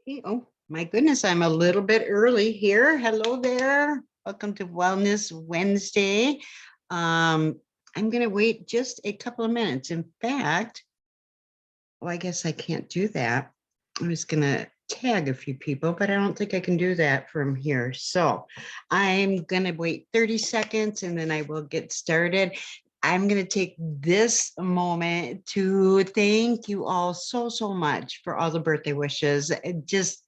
Hey, oh my goodness, I'm a little bit early here. Hello there. Welcome to Wellness Wednesday. I'm going to wait just a couple of minutes. In fact, well, I guess I can't do that. I was going to tag a few people, but I don't think I can do that from here. So I'm going to wait 30 seconds and then I will get started. I'm going to take this moment to thank you all so much for all the birthday wishes. It just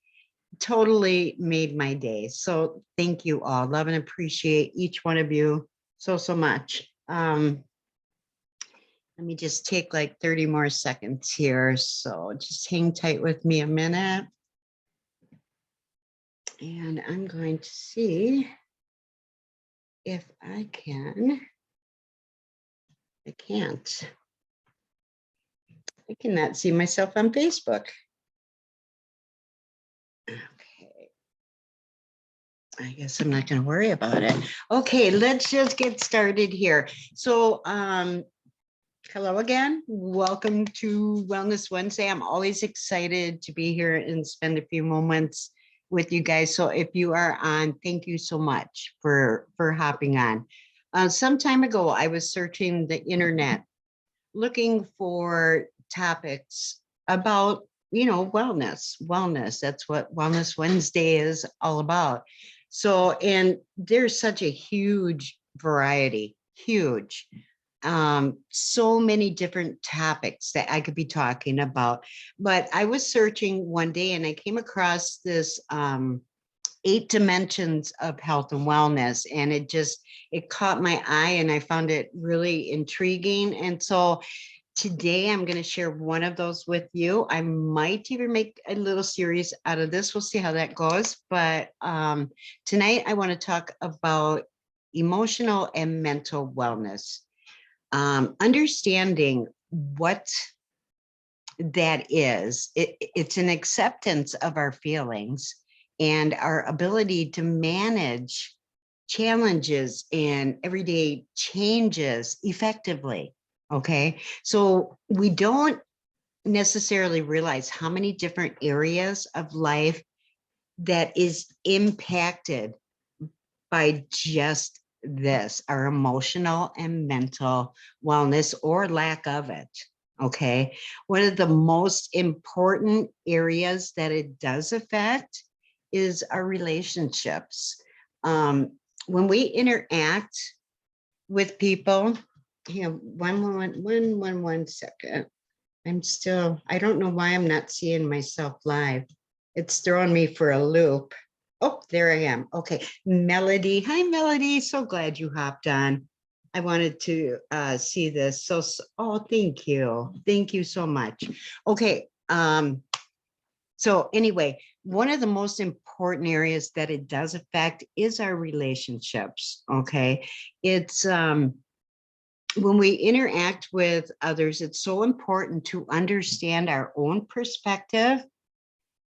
totally made my day. So thank you all. Love and appreciate each one of you so much. Let me just take like 30 more seconds here. So just hang tight with me a minute. And I'm going to see if I can. I can't. I cannot see myself on Facebook. Okay. I guess I'm not going to worry about it. Okay, let's just get started here. So, hello again. Welcome to Wellness Wednesday. I'm always excited to be here and spend a few moments with you guys. So if you are on, thank you so much for hopping on. Some time ago, I was searching the internet, looking for topics about, wellness. That's what Wellness Wednesday is all about. So, and there's such a huge variety, huge. So many different topics that I could be talking about. But I was searching one day and I came across this 8 dimensions of health and wellness, and it caught my eye and I found it really intriguing. And so today I'm going to share one of those with you. I might even make a little series out of this. We'll see how that goes. But tonight I want to talk about emotional and mental wellness. Understanding what that is, it's an acceptance of our feelings and our ability to manage challenges and everyday changes effectively. Okay, so we don't necessarily realize how many different areas of life that is impacted by just this, our emotional and mental wellness or lack of it. Okay. One of the most important areas that it does affect is our relationships. When we interact with people, one second. I don't know why I'm not seeing myself live. It's throwing me for a loop. Oh, there I am. Okay. Melody. Hi, Melody. So glad you hopped on. I wanted to see this. Oh, thank you. Thank you so much. Okay. So anyway, one of the most important areas that it does affect is our relationships. Okay. It's when we interact with others, it's so important to understand our own perspective,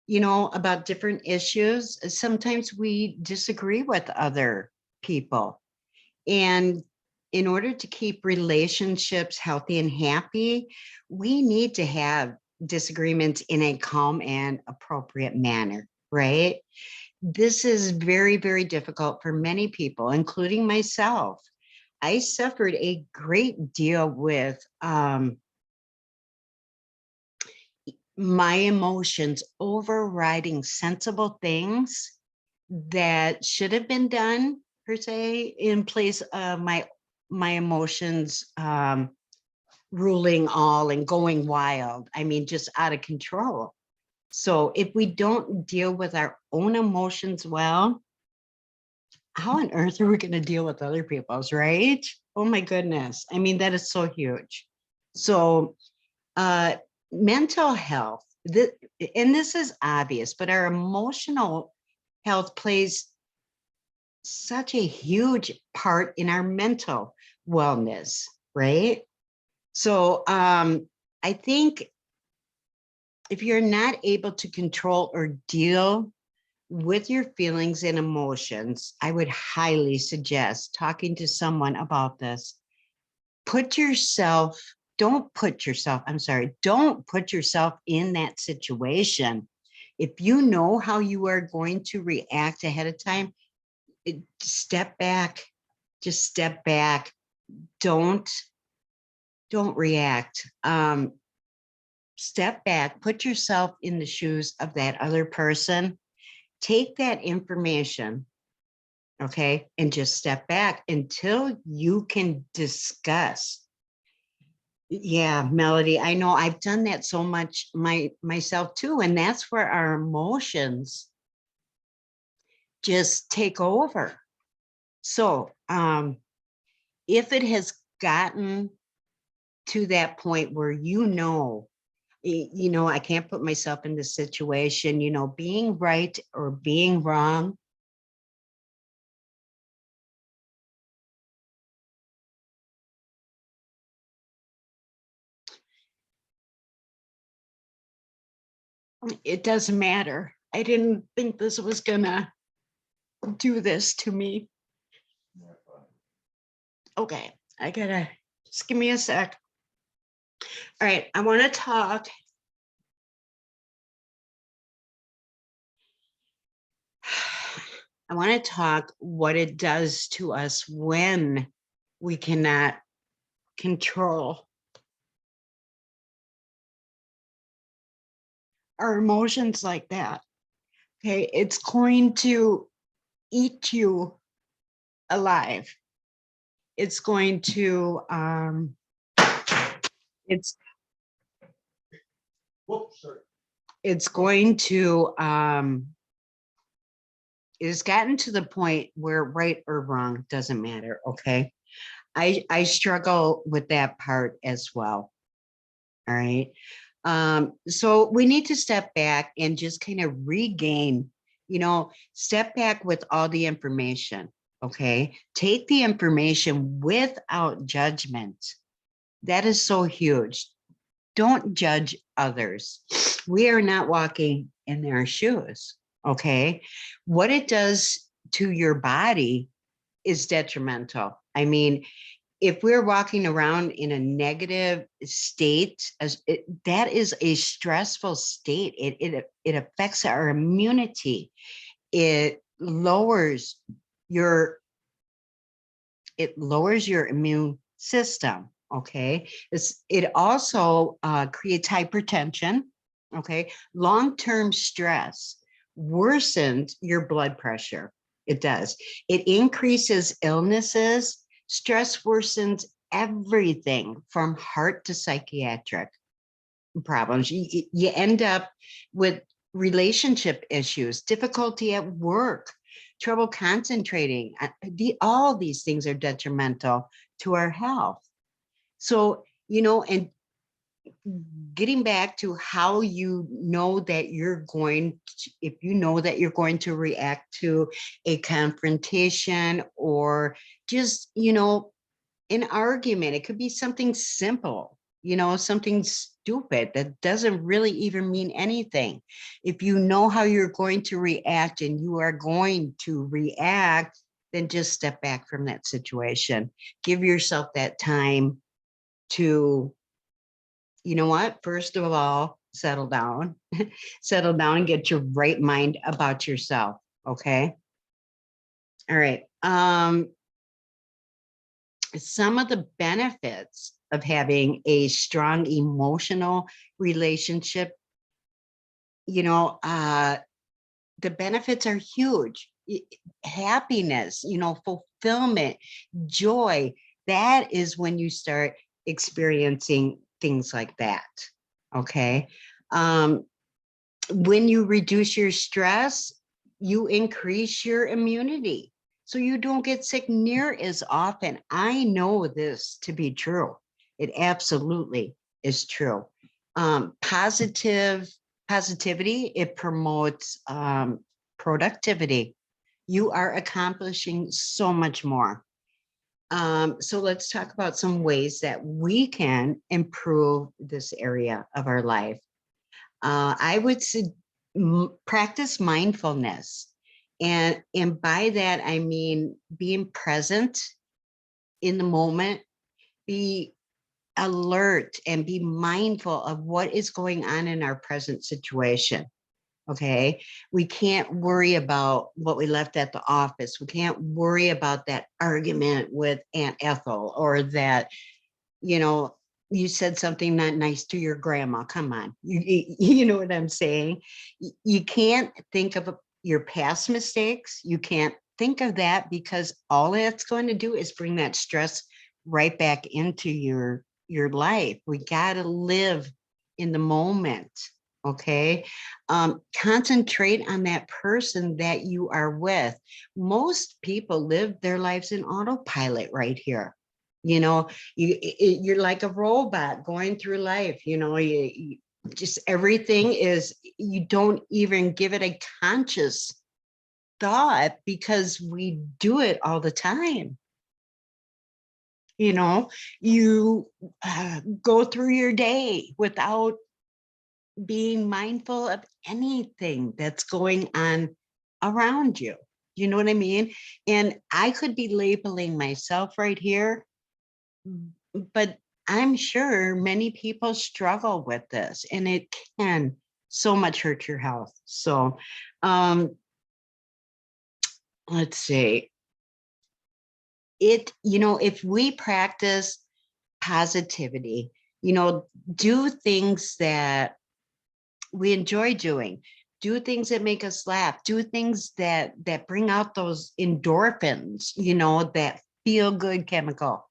about different issues. Sometimes we disagree with other people. And in order to keep relationships healthy and happy, we need to have disagreements in a calm and appropriate manner, right? This is very, very difficult for many people, including myself. I suffered a great deal with my emotions overriding sensible things that should have been done, per se, in place of my emotions ruling all and going wild. I mean, just out of control. So if we don't deal with our own emotions well, how on earth are we going to deal with other people's, right? Oh my goodness. I mean, that is so huge. So mental health, and this is obvious, but our emotional health plays such a huge part in our mental wellness, right? So I think if you're not able to control or deal with your feelings and emotions, I would highly suggest talking to someone about this. Don't put yourself in that situation. If you know how you are going to react ahead of time, step back, just step back. Don't react. Step back, put yourself in the shoes of that other person, take that information, okay, and just step back until you can discuss. Yeah, Melody, I know I've done that so much myself too, and that's where our emotions just take over. So if it has gotten to that point where I can't put myself in this situation, being right or being wrong. It doesn't matter. I didn't think this was gonna do this to me. Okay, just give me a sec. All right, I want to talk. I want to talk what it does to us when we cannot control our emotions like that. Okay, it's going to eat you alive. It's going to it's going to it's gotten to the point where right or wrong doesn't matter. Okay, I struggle with that part as well. All right. So we need to step back and just kind of regain, step back with all the information. Okay, take the information without judgment. That is so huge. Don't judge others. We are not walking in their shoes. Okay, what it does to your body is detrimental. I mean, if we're walking around in a negative state, that is a stressful state. It affects our immunity. It lowers your immune system. Okay, it also creates hypertension. Okay, long-term stress worsens your blood pressure. It does. It increases illnesses. Stress worsens everything from heart to psychiatric problems. You end up with relationship issues, difficulty at work, trouble concentrating. All these things are detrimental to our health. So, and getting back to how that you're going to, if you know that you're going to react to a confrontation or just, an argument, it could be something simple, something stupid that doesn't really even mean anything. If you know how you're going to react and you are going to react, then just step back from that situation. Give yourself that time to, first of all, settle down, settle down and get your right mind about yourself. Okay. All right. Some of the benefits of having a strong emotional relationship, the benefits are huge. Happiness, fulfillment, joy. That is when you start experiencing things like that. Okay. When you reduce your stress, you increase your immunity. So you don't get sick near as often. I know this to be true. It absolutely is true. Positivity, it promotes productivity. You are accomplishing so much more. So let's talk about some ways that we can improve this area of our life. I would say practice mindfulness. And by that, I mean being present in the moment, be alert and be mindful of what is going on in our present situation. Okay. We can't worry about what we left at the office. We can't worry about that argument with Aunt Ethel, or that, you know, you said something not nice to your grandma. Come on. You know what I'm saying? You can't think of your past mistakes. You can't think of that, because all it's going to do is bring that stress right back into your life. We got to live in the moment. Okay. Concentrate on that person that you are with. Most people live their lives in autopilot right here. You know, you're like a robot going through life. You just, everything is, you don't even give it a conscious thought, because we do it all the time. You go through your day without being mindful of anything that's going on around you. You know what I mean? And I could be labeling myself right here, but I'm sure many people struggle with this, and it can so much hurt your health. So, let's see. If we practice positivity, do things that we enjoy doing, do things that make us laugh, do things that bring out those endorphins, that feel good chemical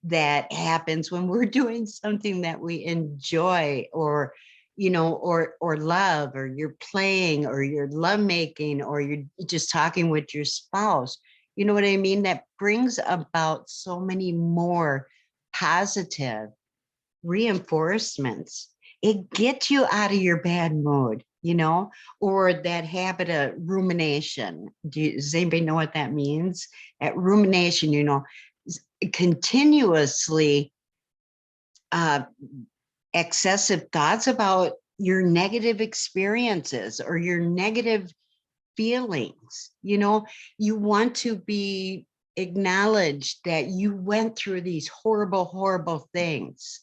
that happens when we're doing something that we enjoy, or love, or you're playing, or you're lovemaking, or you're just talking with your spouse. You know what I mean? That brings about so many more positive reinforcements. It gets you out of your bad mood, or that habit of rumination. Does anybody know what that means? At rumination, continuously excessive thoughts about your negative experiences or your negative feelings. You want to be acknowledged that you went through these horrible, horrible things.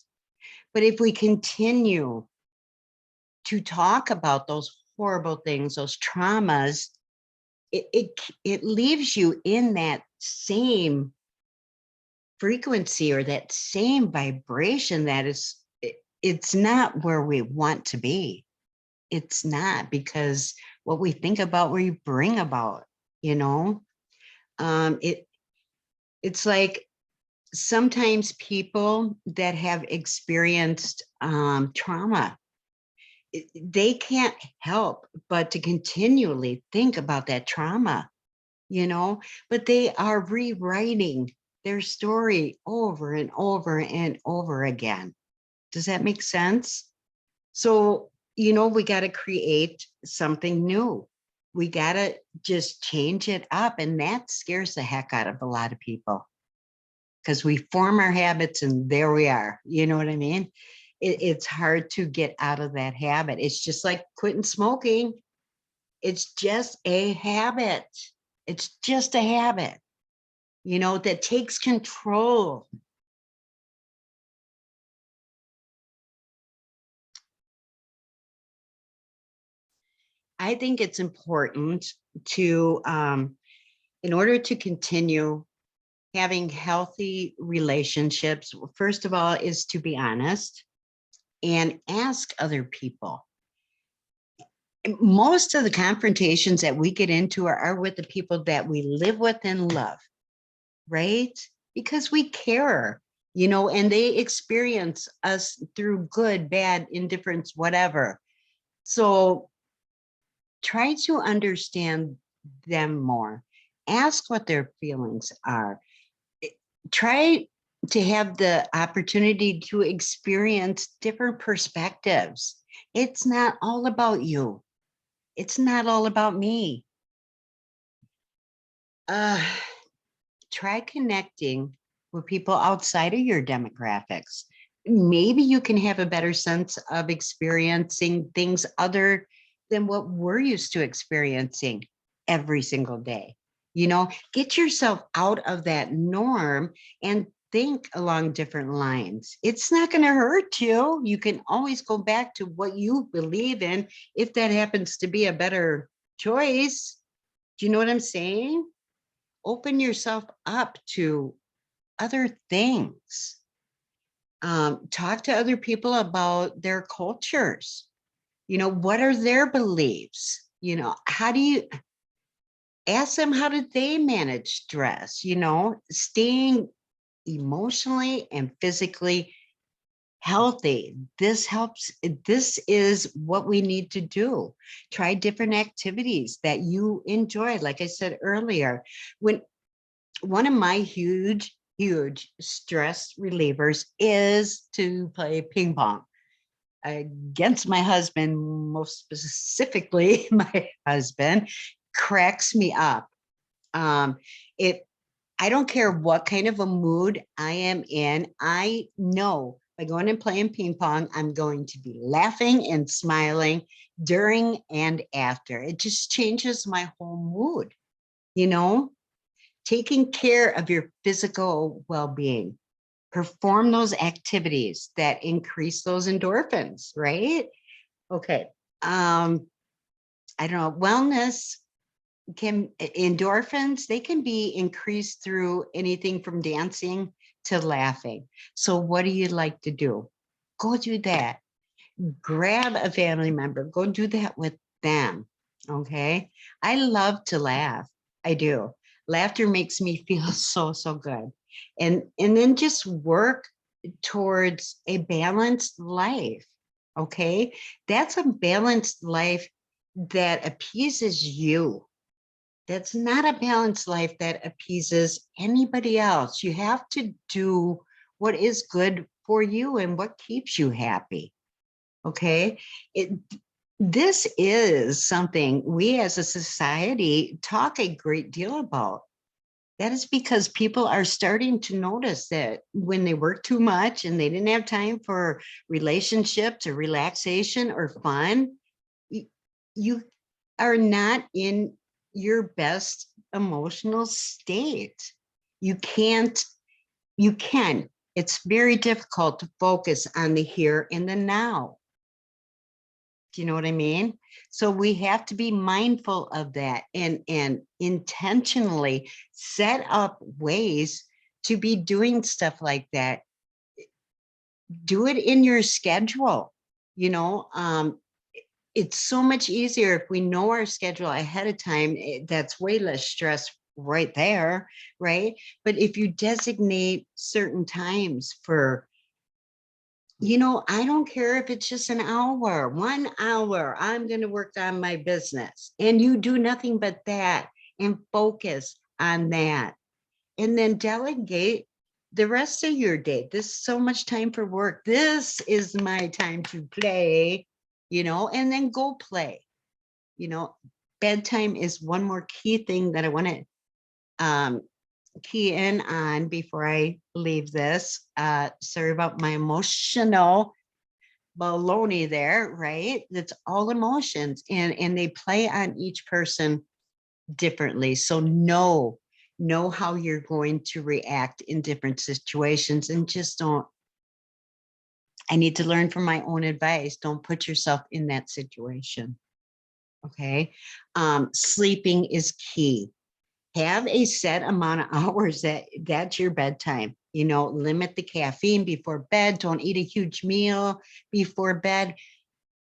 But if we continue to talk about those horrible things, those traumas, it leaves you in that same frequency or that same vibration it's not where we want to be. It's not, because what we think about, we bring about, it's like sometimes people that have experienced trauma, they can't help but to continually think about that trauma, but they are rewriting their story over and over and over again. Does that make sense? So, we got to create something new. We got to just change it up. And that scares the heck out of a lot of people, because we form our habits and there we are. You know what I mean? It's hard to get out of that habit. It's just like quitting smoking. It's just a habit. It's just a habit, that takes control. I think it's important to, in order to continue having healthy relationships, first of all, is to be honest and ask other people. Most of the confrontations that we get into are with the people that we live with and love, right? Because we care, and they experience us through good, bad, indifference, whatever. So try to understand them more. Ask what their feelings are. Try to have the opportunity to experience different perspectives. It's not all about you. It's not all about me. Try connecting with people outside of your demographics. Maybe you can have a better sense of experiencing things other than what we're used to experiencing every single day. Get yourself out of that norm and think along different lines. It's not going to hurt you. You can always go back to what you believe in if that happens to be a better choice. Do you know what I'm saying? Open yourself up to other things. Talk to other people about their cultures. What are their beliefs? How do you ask them, how did they manage stress? Staying emotionally and physically healthy. This helps. This is what we need to do. Try different activities that you enjoy. Like I said earlier, when one of my huge stress relievers is to play ping pong against my husband, most specifically my husband, cracks me up. It I don't care what kind of a mood I am in. I know by going and playing ping pong, I'm going to be laughing and smiling during and after. It just changes my whole mood, taking care of your physical well-being. Perform those activities that increase those endorphins, right? Okay. I don't know, wellness endorphins, they can be increased through anything from dancing to laughing. So what do you like to do? Go do that. Grab a family member, go do that with them. Okay. I love to laugh. I do. Laughter makes me feel so good. And then just work towards a balanced life. Okay. That's a balanced life that appeases you. That's not a balanced life that appeases anybody else. You have to do what is good for you and what keeps you happy. Okay. This is something we as a society talk a great deal about. That is because people are starting to notice that when they work too much and they didn't have time for relationships or relaxation or fun, you are not in your best emotional state. You can. It's very difficult to focus on the here and the now. Do you know what I mean? So we have to be mindful of that and intentionally set up ways to be doing stuff like that. Do it in your schedule. It's so much easier if we know our schedule ahead of time. That's way less stress right there, right? But if you designate certain times for, I don't care if it's just an hour, 1 hour, I'm going to work on my business, and you do nothing but that and focus on that. And then delegate the rest of your day. This is so much time for work. This is my time to play, and then go play. Bedtime is one more key thing that I want to key in on before I leave this. Sorry about my emotional baloney there, right? It's all emotions and they play on each person differently. So know how you're going to react in different situations, and just don't. I need to learn from my own advice. Don't put yourself in that situation. Okay. Sleeping is key. Have a set amount of hours that's your bedtime. Limit the caffeine before bed. Don't eat a huge meal before bed.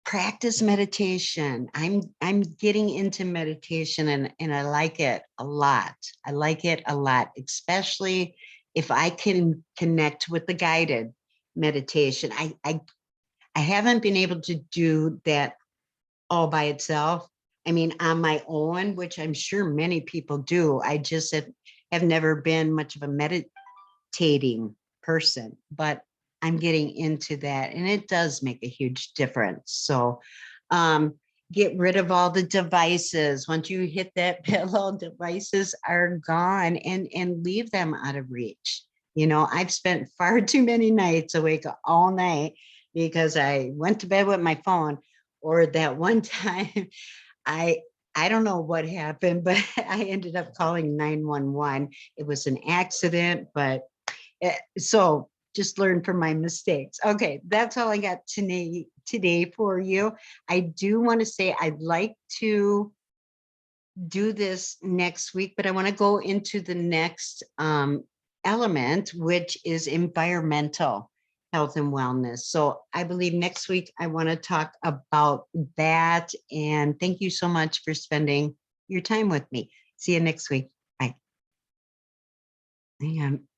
Practice meditation. I'm getting into meditation and I like it a lot. I like it a lot, especially if I can connect with the guided meditation. I haven't been able to do that all by itself. I mean, on my own, which I'm sure many people do. I just have never been much of a meditating person, but I'm getting into that and it does make a huge difference. So get rid of all the devices. Once you hit that pillow, devices are gone, and leave them out of reach. I've spent far too many nights awake all night because I went to bed with my phone. Or that one time I don't know what happened, but I ended up calling 911. It was an accident, but So just learn from my mistakes. Okay, that's all I got today for you. I do want to say I'd like to do this next week, but I want to go into the next element, which is environmental health and wellness. So I believe next week I want to talk about that. And thank you so much for spending your time with me. See you next week. Bye. Hang on.